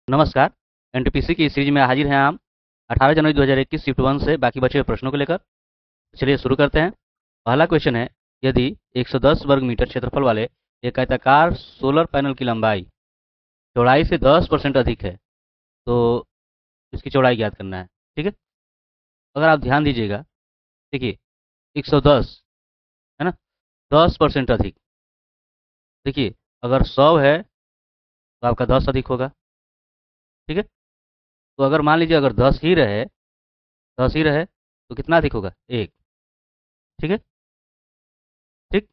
नमस्कार। एनटीपीसी की सीरीज में हाजिर हैं हम 18 जनवरी 2021 शिफ्ट 1 से बाकी बचे हुए प्रश्नों को लेकर। चलिए शुरू करते हैं। पहला क्वेश्चन है, यदि 110 वर्ग मीटर क्षेत्रफल वाले एक आयताकार सोलर पैनल की लंबाई चौड़ाई से 10% अधिक है तो इसकी चौड़ाई ज्ञात करना है। ठीक है, अगर आप ध्यान दीजिएगा, देखिए 110 है ना, 10% अधिक। देखिए, अगर 100 है तो आपका 10 अधिक होगा। ठीक है, तो अगर मान लीजिए अगर 10 ही रहे तो कितना अधिक होगा? एक। ठीक है, ठीक,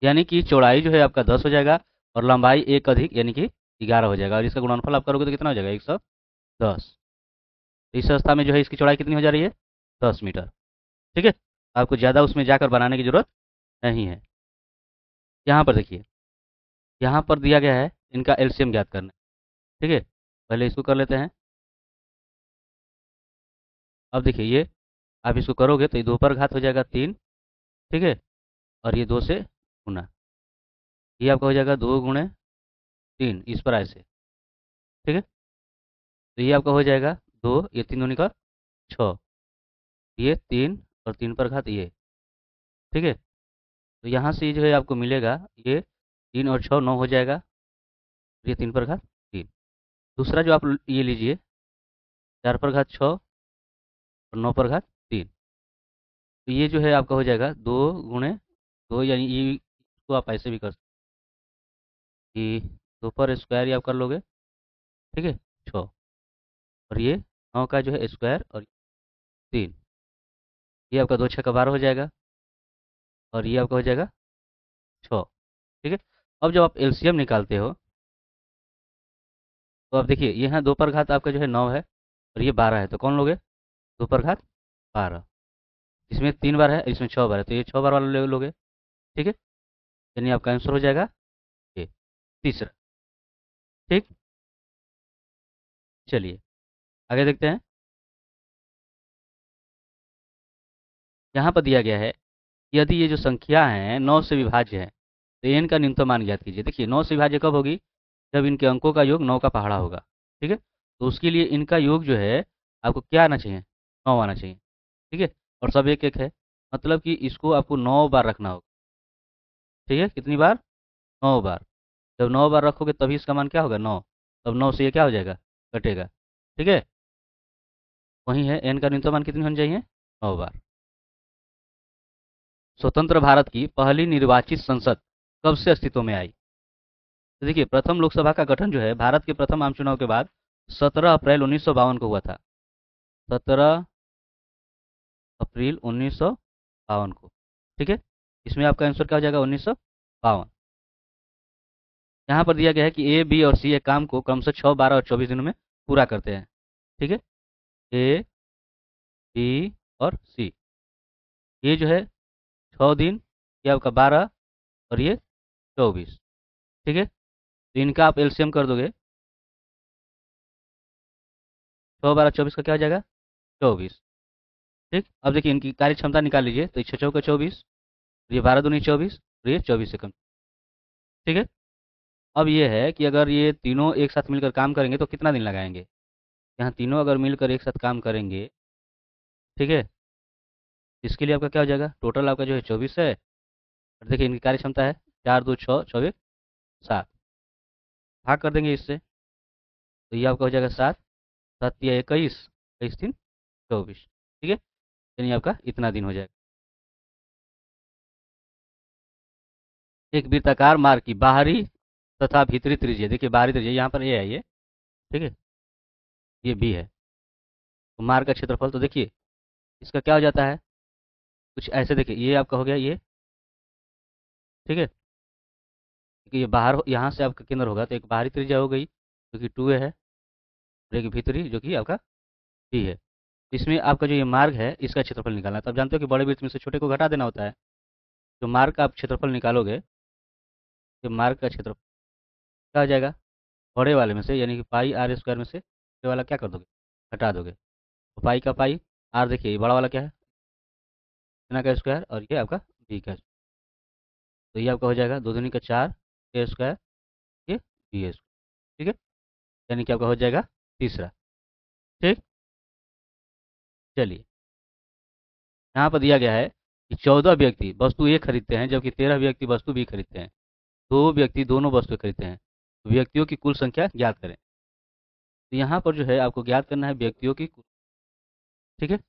यानी कि चौड़ाई जो है आपका 10 हो जाएगा और लंबाई एक अधिक यानी कि 11 हो जाएगा, और इसका गुणनफल आप करोगे तो कितना हो जाएगा? 110। तो इस अवस्था में जो है इसकी चौड़ाई कितनी हो जा रही है? 10 मीटर। ठीक है, आपको ज़्यादा उसमें जाकर बनाने की जरूरत नहीं है। यहाँ पर देखिए, यहाँ पर दिया गया है इनका एलसीएम ज्ञात करना है। ठीक है, पहले इसको कर लेते हैं। अब देखिए, ये आप इसको करोगे तो ये 2 पर घात हो जाएगा 3। ठीक है, और ये 2 से गुना, ये आपका हो जाएगा 2 गुणे 3 इस पर ऐसे। ठीक है, तो ये आपका हो जाएगा 2, ये 3 दूनी का 6, ये 3 और 3 पर घात ये। ठीक है, तो यहाँ से जो है आपको मिलेगा, ये 3 और 6 9 हो जाएगा, ये 3 पर घात 3। दूसरा जो आप ये लीजिए, 4 पर घात 6 और 9 पर घात 3। तो ये जो है आपका हो जाएगा 2 गुणे 2, यानी ये इसको आप ऐसे भी कर सकते हैं कि 2 पर स्क्वायर ही आप कर लोगे। ठीक है, 6, और ये 9 का जो है स्क्वायर और 3, ये आपका 2 6 का 12 हो जाएगा, और ये आपका हो जाएगा 6। ठीक है, अब जब आप एलसीएम निकालते हो तो आप देखिए, यहाँ 2 पर घात आपका जो है 9 है और ये 12 है, तो कौन लोगे? 2 पर घात 12। इसमें 3 बार है, इसमें 6 बार है, तो ये 6 बार वाला लोगे। ठीक है, यानी आपका आंसर हो जाएगा ये तीसरा। ठीक, चलिए आगे देखते हैं। यहाँ पर दिया गया है, यदि ये जो संख्या है 9 से विभाज्य है तो n का न्यूनतम मान ज्ञात कीजिए। देखिए, 9 से विभाज्य कब होगी? जब इनके अंकों का योग 9 का पहाड़ा होगा। ठीक है, तो उसके लिए इनका योग जो है आपको क्या आना चाहिए? 9 आना चाहिए। ठीक है, और सब एक एक है, मतलब कि इसको आपको 9 बार रखना होगा। ठीक है, कितनी बार? 9 बार। जब 9 बार रखोगे तभी इसका मान क्या होगा? 9। तब 9 से ये क्या हो जाएगा? कटेगा। ठीक है, वही है, n का न्यूनतम मान कितनी होनी चाहिए? 9 बार। स्वतंत्र भारत की पहली निर्वाचित संसद कब से अस्तित्व में आई? तो देखिए, प्रथम लोकसभा का गठन जो है भारत के प्रथम आम चुनाव के बाद 17 अप्रैल 1952 को हुआ था। 17 अप्रैल 1952 को। ठीक है, इसमें आपका आंसर क्या हो जाएगा? 1952। यहाँ पर दिया गया है कि ए, बी और सी एक काम को क्रमशः 6 12 और 24 दिनों में पूरा करते हैं। ठीक है, ए, बी और सी, ये जो है 6 दिन, ये आपका 12 और ये 24। ठीक है, तो इनका आप एलसीएम कर दोगे, 6 12 24 का क्या हो जाएगा? 24। ठीक, अब देखिए इनकी कार्य क्षमता निकाल लीजिए, तो 6 चौका 24, ये 12 दूनी 24, और ये 24 से कम। ठीक है, अब ये है कि अगर ये तीनों एक साथ मिलकर काम करेंगे तो कितना दिन लगाएंगे? यहाँ तीनों अगर मिलकर एक साथ काम करेंगे, ठीक है, इसके लिए आपका क्या हो जाएगा? टोटल आपका जो है 24 है, और देखिए इनकी कार्य क्षमता है 4 2 6 6 7, भाग कर देंगे इससे, तो ये आपका हो जाएगा 7 7 या 21, 21 3 24। ठीक है, यानी आपका इतना दिन हो जाएगा। एक वृत्ताकार मार्ग की बाहरी तथा भीतरी त्रिज्या, देखिए बाहरी त्रिज्या यहाँ पर ये है, ये ठीक है, ये बी है। तो मार्ग का क्षेत्रफल तो देखिए इसका क्या हो जाता है, कुछ ऐसे, देखिए ये आपका हो गया ये। ठीक है, क्योंकि ये बाहर यहाँ से आपका केंद्र होगा, तो एक बाहरी त्रिज्या हो गई जो कि 2a है, और एक भीतरी जो कि आपका b है। इसमें आपका जो ये मार्ग है इसका क्षेत्रफल निकालना है। तो आप जानते हो कि बड़े वृत्त में से छोटे को घटा देना होता है। जो मार्ग का आप क्षेत्रफल निकालोगे, तो मार्ग का क्षेत्रफल क्या हो जाएगा? बड़े वाले में से, यानी कि पाई आर स्क्वायर में से छोटे वाला क्या कर दोगे? घटा दोगे। तो पाई का पाई, आर देखिए ये बड़ा वाला क्या है? इतना का स्क्वायर, और ये आपका बी का। तो ये आपका हो जाएगा 2 दूनी का 4 ए स्क्वायर, ये बी स्क्वायर। ठीक है, यानी कि आपका हो जाएगा तीसरा। ठीक, चलिए यहाँ पर दिया गया है कि 14 व्यक्ति वस्तु ए खरीदते हैं जबकि 13 व्यक्ति वस्तु बी खरीदते हैं। दो व्यक्ति दोनों वस्तु खरीदते हैं, व्यक्तियों की कुल संख्या ज्ञात करें। तो यहाँ पर जो है आपको ज्ञात करना है व्यक्तियों की कुल। ठीक है,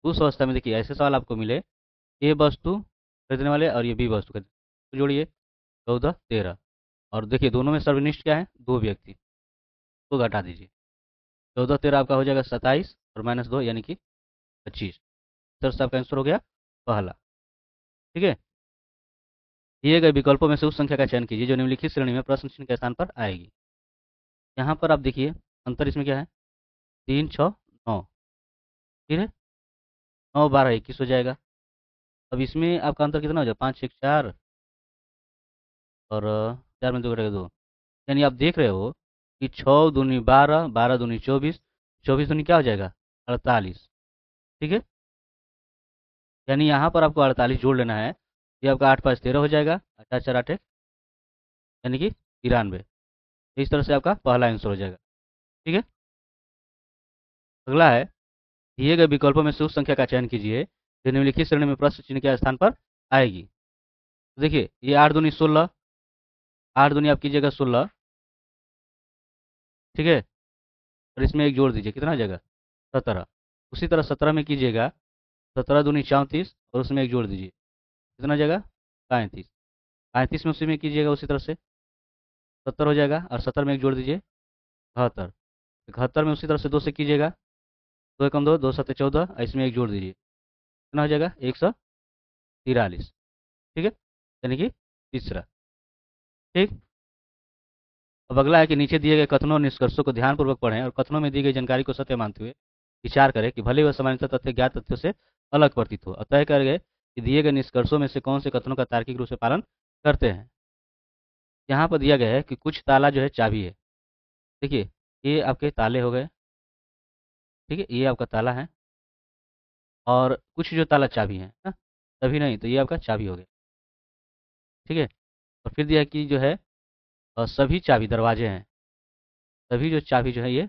उस अवस्था में देखिए ऐसे सवाल आपको मिले, ए वस्तु खरीदने वाले और ये बी वस्तु खरीदने, तो जोड़िए 14 13, और देखिए दोनों में सर्वनिष्ठ क्या है, दो व्यक्ति, तो घटा दीजिए। 14 13 आपका हो जाएगा 27 और -2 यानी कि 25। सर से आपका आंसर हो गया पहला। ठीक है, दिए गए विकल्पों में से उस संख्या का चयन कीजिए जो निम्नलिखित श्रेणी में प्रश्न चिन्ह के स्थान पर आएगी। यहाँ पर आप देखिए अंतर इसमें क्या है, 3 6 9, ठीक है, 9 12 21 हो जाएगा। अब इसमें आपका अंतर कितना हो जाएगा, 5 1 4 और 4 में 2 घटेगा 2, यानी आप देख रहे हो कि 6 दूनी 12 12 दूनी 24, 24 दूनी क्या हो जाएगा 48। ठीक है, यानी यहाँ पर आपको 48 जोड़ लेना है, ये आपका 8 5 13 हो जाएगा, 8 4 8 यानी कि 93। इस तरह से आपका पहला आंसर हो जाएगा। ठीक है, अगला है दिए गए विकल्पों में से उस संख्या का चयन कीजिए जो निम्नलिखित श्रेणी में प्रश्न चिन्ह के स्थान पर आएगी। तो देखिए ये 8 दूनी 16, 8 दूनी आप कीजिएगा 16, ठीक है, और इसमें एक जोड़ दीजिए, कितना हो जाएगा 17। उसी तरह 17 में कीजिएगा 17 दूनी 34 और उसमें एक जोड़ दीजिए, कितना हो जाएगा 35। 35 में उसी में कीजिएगा उसी तरह से 70 हो जाएगा, और 70 में एक जोड़ दीजिए 71। 71 में उसी तरह से 2 से कीजिएगा, 2 एकम 2 2 7 14, इसमें एक जोड़ दीजिए, कितना हो जाएगा 143। ठीक है, यानी कि तीसरा। ठीक, अब अगला है कि नीचे दिए गए कथनों और निष्कर्षों को ध्यानपूर्वक पढ़ें और कथनों में दी गई जानकारी को सत्य मानते हुए विचार करें कि भले वह सामान्यतः तथ्य ज्ञात तथ्यों से अलग प्रतीत हो, और तय कर गए कि दिए गए निष्कर्षों में से कौन से कथनों का तार्किक रूप से पालन करते हैं। यहाँ पर दिया गया है कि कुछ ताला जो है चाबी है। देखिए ये आपके ताले हो गए, ठीक है, ये आपका ताला है, और कुछ जो ताला चाबी है ना, तभी नहीं, तो ये आपका चाबी हो गया। ठीक है, और फिर दिया है कि जो है सभी चाबी दरवाजे हैं, सभी जो चाबी जो है ये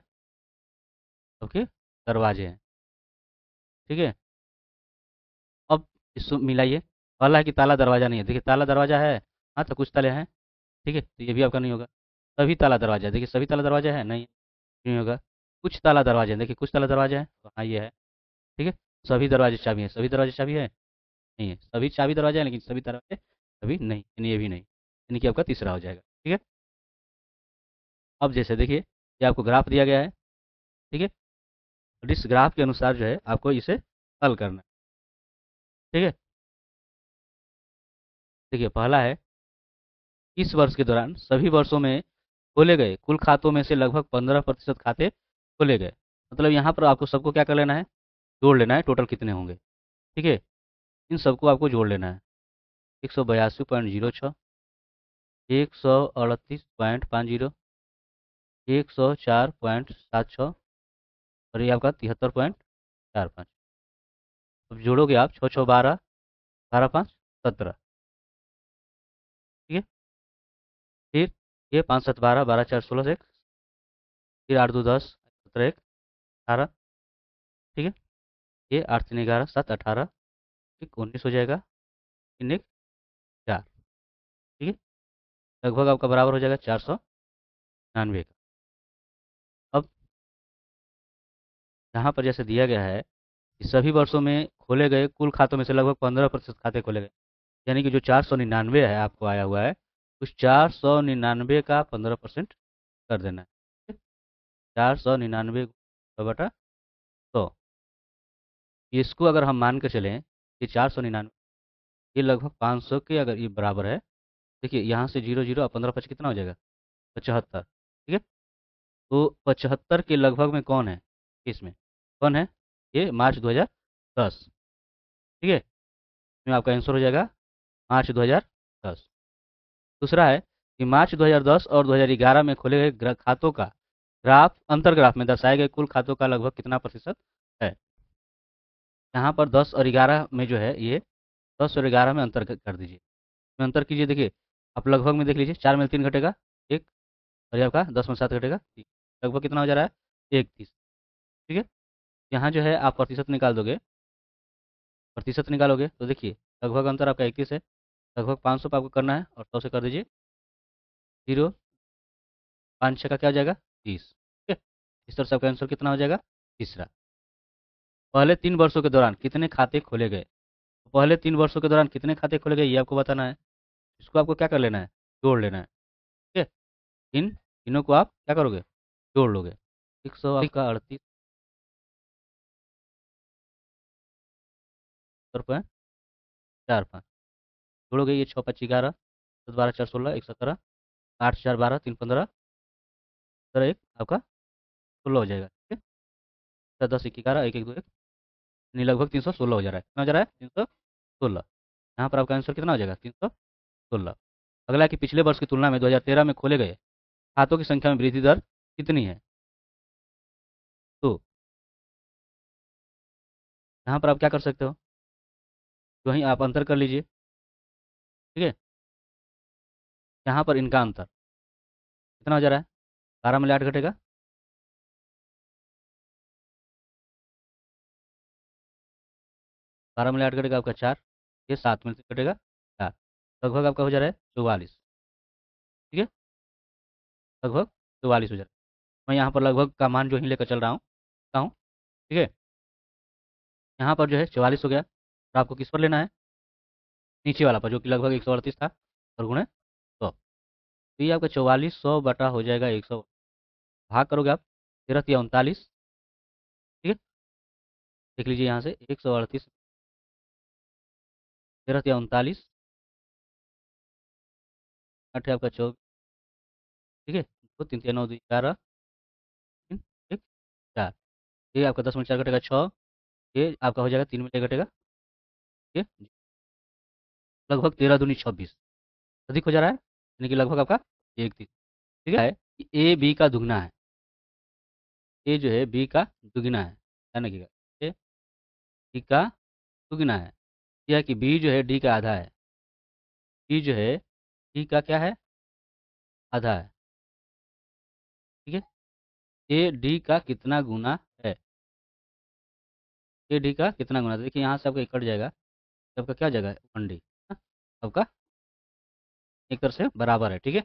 ओके दरवाजे हैं। ठीक है, अब इसको मिलाइए, पहला है कि ताला दरवाजा नहीं है, देखिए ताला दरवाजा है, हाँ तो कुछ ताले हैं, ठीक है, तो ये भी आपका नहीं होगा। सभी ताला दरवाजा है, देखिए सभी ताला दरवाजा है, नहीं होगा। कुछ ताला दरवाजे हैं, देखिए कुछ ताला दरवाजा है, तो हाँ ये है। ठीक है, सभी दरवाजे चाबी है, सभी दरवाजे चाबी है, नहीं है, सभी चाबी दरवाजा है लेकिन सभी दरवाजे अभी नहीं, यानी ये भी नहीं, यानी कि आपका तीसरा हो जाएगा। ठीक है, अब जैसे देखिए ये आपको ग्राफ दिया गया है, ठीक है, और इस ग्राफ के अनुसार जो है आपको इसे हल करना है। ठीक है, देखिए पहला है इस वर्ष के दौरान सभी वर्षों में खोले गए कुल खातों में से लगभग 15% खाते खोले गए। मतलब यहाँ पर आपको सबको क्या कर लेना है, जोड़ लेना है, टोटल कितने होंगे। ठीक है, इन सबको आपको जोड़ लेना है, 182.06, 138.50, 104.76, और ये आपका 73.45। अब जोड़ोगे आप 6 6 12, 12 5 17। ठीक है, फिर ये 5 7 12, 12 4 16 से, फिर 8 2 10, 17 1 18। ठीक है, ये 8 3 11 7 18, ठीक 19 हो जाएगा, 3 1 4। ठीक है, लगभग आपका बराबर हो जाएगा 499 का। अब यहाँ पर जैसे दिया गया है कि सभी वर्षों में खोले गए कुल खातों में से लगभग 15% खाते खोले गए, यानी कि जो 499 है आपको आया हुआ है, उस 499 का 15% कर देना है। ठीक है? 499 बटा 100, इसको अगर हम मान के चलें कि 499 ये लगभग 500 के अगर ये बराबर है, देखिए यहाँ से 0 0 और 15 5 कितना हो जाएगा 75। ठीक है, तो 75 के लगभग में कौन है, इसमें कौन है, ये मार्च 2010। ठीक है, इसमें आपका आंसर हो जाएगा मार्च 2010। दूसरा है कि मार्च 2010 और 2011 में खोले गए खातों का ग्राफ अंतर ग्राफ में दर्शाए गए कुल खातों का लगभग कितना प्रतिशत है। यहाँ पर 10 और 11 में जो है ये 10 और 11 में अंतर कर दीजिए, में अंतर कीजिए, देखिए आप लगभग में देख लीजिए, 4 में 3 घटेगा 1, और ये आपका 10 में 7 घटेगा 3, लगभग कितना हो जा रहा है 31। ठीक है, यहाँ जो है आप प्रतिशत निकाल दोगे, प्रतिशत निकालोगे तो देखिए लगभग अंतर आपका 31 है, लगभग 500 पे आपको करना है और 100 से कर दीजिए जीरो, 5 का क्या हो जाएगा 30। ठीक है, इस तरह से आपका आंसर कितना हो जाएगा तीसरा। पहले 3 वर्षों के दौरान कितने खाते खोले गए? तो पहले 3 वर्षों के दौरान कितने खाते खोले गए ये आपको बताना है, इसको आपको क्या कर लेना है, जोड़ लेना है। ठीक है, इन तीनों को आप क्या करोगे, जोड़ लोगे। 138 रुपये 4 5, जोड़ोगे ये 6 5 11, 10 12 4 16 1 17, 8 4 12 3 15, 1 आपका 16 हो जाएगा। ठीक है, 10 10 1 11 1 1 2 1, यानी लगभग 316 हो जा रहा है, कितना हो जा रहा है 316। यहाँ पर आपका आंसर कितना हो जाएगा 316। अगला है कि पिछले वर्ष की तुलना में 2013 में खोले गए खातों की संख्या में वृद्धि दर कितनी है? तो यहाँ पर आप क्या कर सकते हो, जो ही आप अंतर कर लीजिए। ठीक है, यहाँ पर इनका अंतर कितना हो जा रहा है, 12 में 8 घटेगा, 12 में 8 घटेगा आपका 4, ये 7 में से घटेगा 4, लगभग आपका हो जा रहा है 44। ठीक है, लगभग 44 हो जा रहा है। मैं यहाँ पर लगभग का मान जो ही लेकर चल रहा हूँ। ठीक है, यहाँ पर जो है 44 हो गया, और आपको किस पर लेना है, नीचे वाला पर जो कि लगभग 138 था, और गुणे 100। तो ये आपका 4400 बटा हो जाएगा 100, भाग करोगे आप 13 या 39। ठीक है, देख लीजिए यहाँ से 138, 13 या 39, 8 है आपका 24। ठीक है, 2 3 3 9 2 11, 3 1 4, ये आपका 10 में 4 घटेगा 6, ये आपका हो जाएगा 3 में 1 घटेगा। ठीक है, लगभग 13 दूनी 26, अधिक हो जा रहा है, यानी कि लगभग आपका 1 3। ठीक है कि ए बी का दुगना है, ए जो है बी का दुगना है, ध्यान रखिएगा, ए बी का दुगना है, यह है कि बी जो है डी का आधा है, बी जो है डी का क्या है, आधा है। ठीक है, ए डी का कितना गुना है, ए डी का कितना गुना है? तो देखिए यहाँ से आपका कट जाएगा, तो आपका क्या हो जाएगा 1D, आपका एक तरह से बराबर है। ठीक है,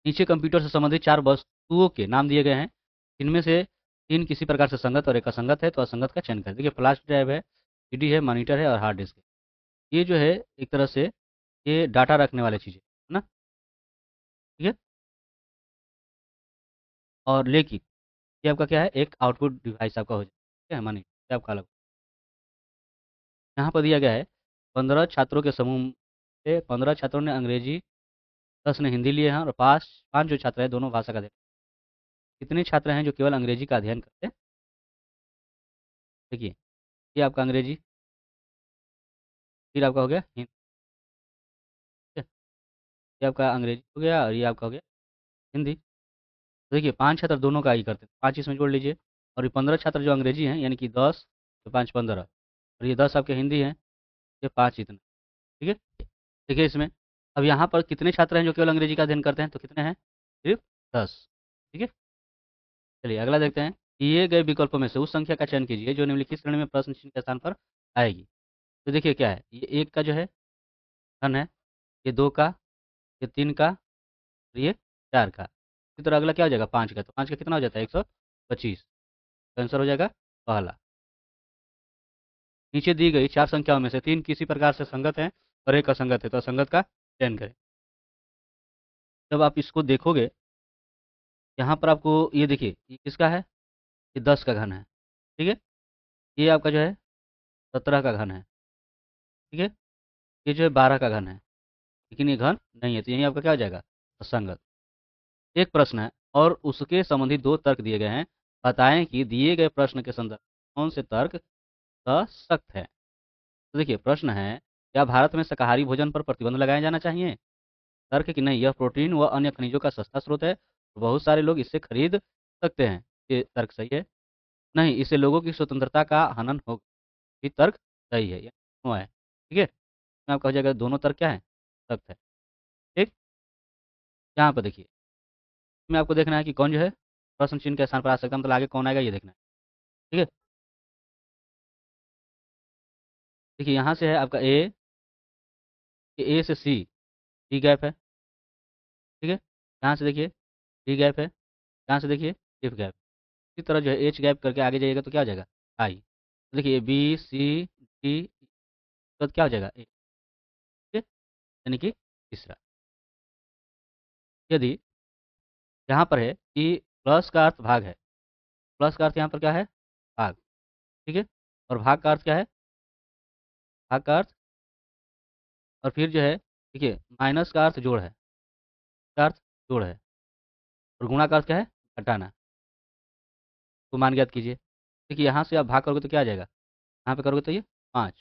नीचे कंप्यूटर से संबंधित 4 वस्तुओं के नाम दिए गए हैं, इनमें से 3 किसी प्रकार से संगत और एक असंगत है, तो असंगत का चयन करें। देखिए फ्लैश ड्राइव है, सीडी है, मॉनिटर है और हार्ड डिस्क है। ये जो है एक तरह से ये डाटा रखने वाली चीज़ें है ना। ठीक है, और लेकिन ये आपका क्या है, एक आउटपुट डिवाइस आपका हो जाए, ठीक है, मानिए ये आपका अलग। यहाँ पर दिया गया है 15 छात्रों के समूह से 15 छात्रों ने अंग्रेजी, 10 ने हिंदी लिए हैं और 5 जो छात्र हैं दोनों भाषा का अध्ययन। कितने छात्र हैं जो केवल अंग्रेजी का अध्ययन करते हैं? देखिए ये आपका अंग्रेजी, फिर आपका हो गया हिंदी, ठीक है? ये आपका अंग्रेजी हो गया और ये आपका हो गया हिंदी। तो देखिए 5 छात्र दोनों का ही करते हैं, 5 इसमें जोड़ लीजिए, और ये 15 छात्र जो अंग्रेजी हैं यानी कि 10 तो 5 15, और ये 10 आपके हिंदी हैं, ये 5 इतना। ठीक है, देखिए इसमें अब यहाँ पर कितने छात्र हैं जो केवल अंग्रेजी का अध्ययन करते हैं, तो कितने हैं, सिर्फ 10। ठीक है, चलिए अगला देखते हैं, दिए गए विकल्पों में से उस संख्या का चयन कीजिए जो निम्नलिखित श्रेणी में प्रश्न चिन्ह के स्थान पर आएगी। तो देखिए क्या है, ये 1 का जो है घन है, ये 2 का, ये 3 का, और ये 4 का। इसी तरह अगला क्या हो जाएगा 5 का, तो 5 का कितना हो जाता है 125, तो आंसर हो जाएगा पहला। नीचे दी गई 4 संख्याओं में से 3 किसी प्रकार से संगत हैं और एक असंगत है, तो असंगत का चयन करें। जब आप इसको देखोगे, यहाँ पर आपको ये देखिए ये किसका है, ये 10 का घन है। ठीक है, ये आपका जो है 17 का घन है। ठीक है, ये जो है 12 का घन है, लेकिन ये घन नहीं है, तो यही आपका क्या हो जाएगा असंगत। एक प्रश्न है और उसके संबंधित 2 तर्क दिए गए हैं, बताएं कि दिए गए प्रश्न के संदर्भ में कौन से तर्क सशक्त है। तो देखिए प्रश्न है, क्या भारत में शाकाहारी भोजन पर प्रतिबंध लगाया जाना चाहिए? तर्क कि नहीं, यह प्रोटीन व अन्य खनिजों का सस्ता स्रोत है, बहुत सारे लोग इससे खरीद सकते हैं, ये तर्क सही है। नहीं, इससे लोगों की स्वतंत्रता का हनन होगा, ये तर्क सही है, ये क्यों है। ठीक है, इसमें आपका हो जाएगा दोनों तर्क क्या है, सख्त है। ठीक, यहाँ पर देखिए इसमें आपको देखना है कि कौन जो है प्रश्न चिन्ह के स्थान पर आ सकता है, मतलब आगे कौन आएगा ये देखना है। ठीक है, देखिए यहाँ से है आपका ए से सी गैप है। ठीक है, यहाँ से देखिए डी गैप है, यहाँ से देखिए एफ गैप। इसी तरह जो है एच गैप करके आगे जाइएगा तो क्या हो जाएगा, आई। तो देखिए बी सी डी, तो क्या हो जाएगा ए। ठीक है, यानी कि तीसरा। यदि यहाँ पर है कि प्लस का अर्थ भाग है, प्लस का अर्थ यहाँ पर क्या है, भाग। ठीक है, और भाग का अर्थ क्या है, भाग का अर्थ, और फिर जो है देखिए माइनस का अर्थ जोड़ है, का अर्थ जोड़ है, और गुणा का अर्थ क्या है, घटाना। तो मान ज्ञात कीजिए। देखिए यहाँ से आप भाग करोगे तो क्या आ जाएगा, यहाँ पे करोगे तो ये 5।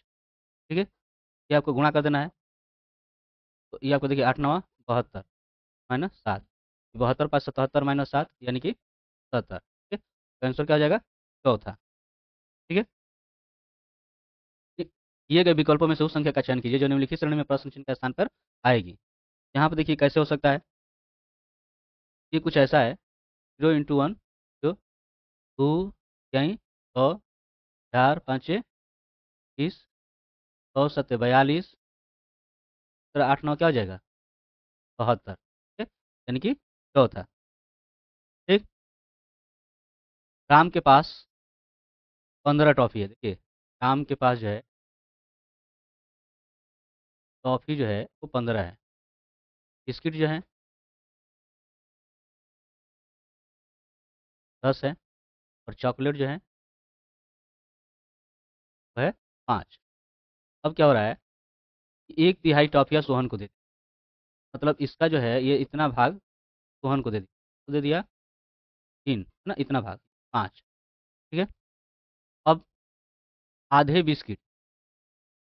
ठीक है, ये आपको गुणा कर देना है, तो ये आपको देखिए 8 9 72 माइनस 7, 72 5 77 माइनस 7 यानी कि 70। ठीक है, तो आंसर क्या हो जाएगा, चौथा। ठीक है, ठीक, दिए गए विकल्पों में से उस संख्या का चयन कीजिए जो निम्नलिखित श्रेणी में प्रश्न चिन्ह के स्थान पर आएगी। यहाँ पर देखिए कैसे हो सकता है, ये कुछ ऐसा है 0 × 1 जो 2 यहीं 100 4 5 30 100 7 42 फिर 8 9 क्या हो जाएगा, 72। ठीक है, यानी कि चौथा। ठीक, राम के पास 15 टॉफी है। देखिए राम के पास जो है टॉफी जो है वो 15 है, बिस्किट जो है 10 है, और चॉकलेट जो है वो है 5। अब क्या हो रहा है, एक तिहाई टॉफियाँ सोहन को दे दी, मतलब इसका जो है ये इतना भाग सोहन को दे दिया, तो दे दिया 3 ना, इतना भाग 5। ठीक है, अब आधे बिस्किट,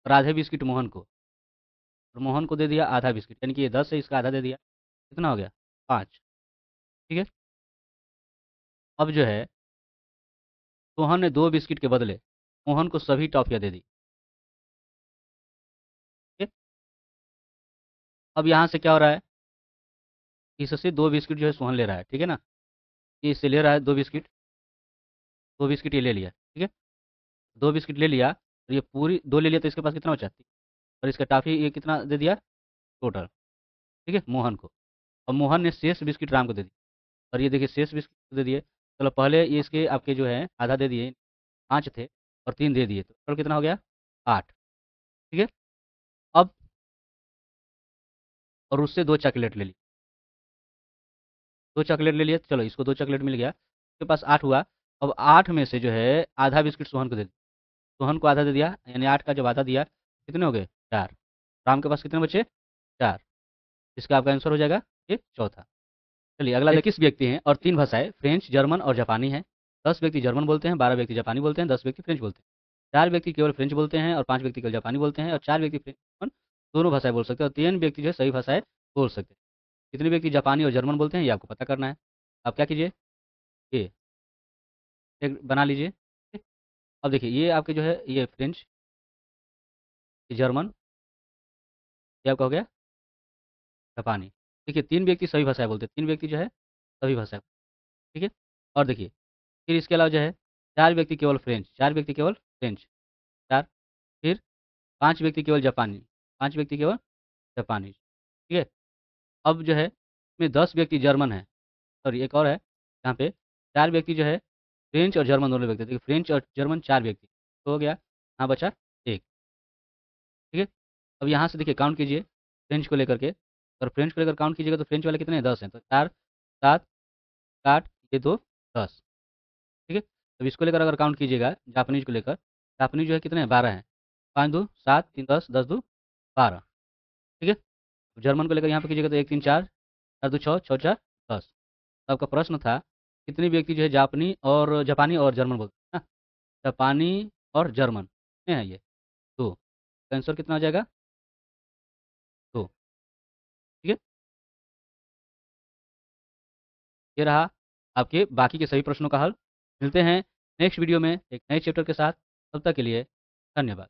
और आधे बिस्किट मोहन को, और मोहन को दे दिया आधा बिस्किट, यानी कि ये 10 है, इसका आधा दे दिया, कितना हो गया, 5। ठीक है, अब जो है सोहन ने 2 बिस्किट के बदले मोहन को सभी टॉफियाँ दे दी। ठीक है, अब यहाँ से क्या हो रहा है, इससे 2 बिस्किट जो है सोहन ले रहा है। ठीक है ना, ये इससे ले रहा है 2 बिस्किट, 2 बिस्किट ये ले लिया। ठीक है, 2 बिस्किट ले लिया, और ये पूरी 2 ले लिया, तो इसके पास कितना बचा, और इसका टॉफी ये कितना दे दिया टोटल। ठीक है, मोहन को। और मोहन ने शेष बिस्किट राम को दे दी, और ये देखिए शेष बिस्किट दे दिए। चलो पहले ये इसके आपके जो है आधा दे दिए, 5 थे और 3 दे दिए, तो टोटल कितना हो गया, 8। ठीक है, अब और उससे 2 चॉकलेट ले ली, 2 चॉकलेट ले लिया, चलो इसको 2 चॉकलेट मिल गया, उसके पास 8 हुआ। अब 8 में से जो है आधा बिस्किट सोहन को दे दिया, सोहन को आधा दे दिया, यानी 8 का जब आधा दिया कितने हो गए, 4। राम के पास कितने बचे, 4। इसका आपका आंसर हो जाएगा ये चौथा। चलिए अगला देखिए, 21 व्यक्ति हैं और 3 भाषाएं फ्रेंच, जर्मन और जापानी हैं। 10 व्यक्ति जर्मन बोलते हैं, 12 व्यक्ति जापानी बोलते हैं, 10 व्यक्ति फ्रेंच बोलते हैं। 4 व्यक्ति केवल फ्रेंच बोलते हैं और 5 व्यक्ति केवल जापानी बोलते हैं, और 4 व्यक्ति फ्रेंच जर्मन दोनों भाषाएं बोल सकते हैं, और 3 व्यक्ति जो है सभी भाषाएं बोल सकते हैं। कितने व्यक्ति जापानी और जर्मन बोलते हैं ये आपको पता करना है। आप क्या कीजिए, ये एक बना लीजिए। ठीक? अब देखिए ये आपके जो है ये फ्रेंच, ये जर्मन, ये आपका हो गया जापानी। देखिए 3 व्यक्ति सभी भाषाएं बोलते हैं, 3 व्यक्ति जो है सभी भाषाएं। ठीक है, और देखिए फिर इसके अलावा जो है 4 व्यक्ति केवल फ्रेंच, 4 व्यक्ति केवल फ्रेंच, 4। फिर 5 व्यक्ति केवल जापानी, 5 व्यक्ति केवल जापानी। ठीक है, अब जो है इसमें 10 व्यक्ति जर्मन है, सॉरी एक और है यहाँ पे 4 व्यक्ति जो है फ्रेंच और जर्मन दोनों व्यक्ति, देखिए फ्रेंच और जर्मन 4 व्यक्ति, तो हो गया, यहाँ बचा 1। ठीक है, अब यहाँ से देखिए काउंट कीजिए फ्रेंच को लेकर के, और फ्रेंच को लेकर काउंट कीजिएगा तो फ्रेंच वाले कितने हैं, 10 हैं, तो 4 7 8 ये 2 10। ठीक है, अब इसको लेकर अगर काउंट कीजिएगा जापानीज को लेकर, जापानीज जो है कितने हैं, 12 हैं, 5 2 7 3 10 10 2 12। ठीक है, जर्मन को लेकर यहाँ पे कीजिएगा तो 1 3 4 4 2 6 6 4 10। तो आपका प्रश्न था कितने व्यक्ति जो है जापानी और जर्मन बोलते हैं ना, जापानी और जर्मन कितने हैं ये, 2। आंसर कितना हो जाएगा, 2। ठीक है, ये रहा आपके बाकी के सभी प्रश्नों का हल। मिलते हैं नेक्स्ट वीडियो में एक नए चैप्टर के साथ, तब तक के लिए धन्यवाद।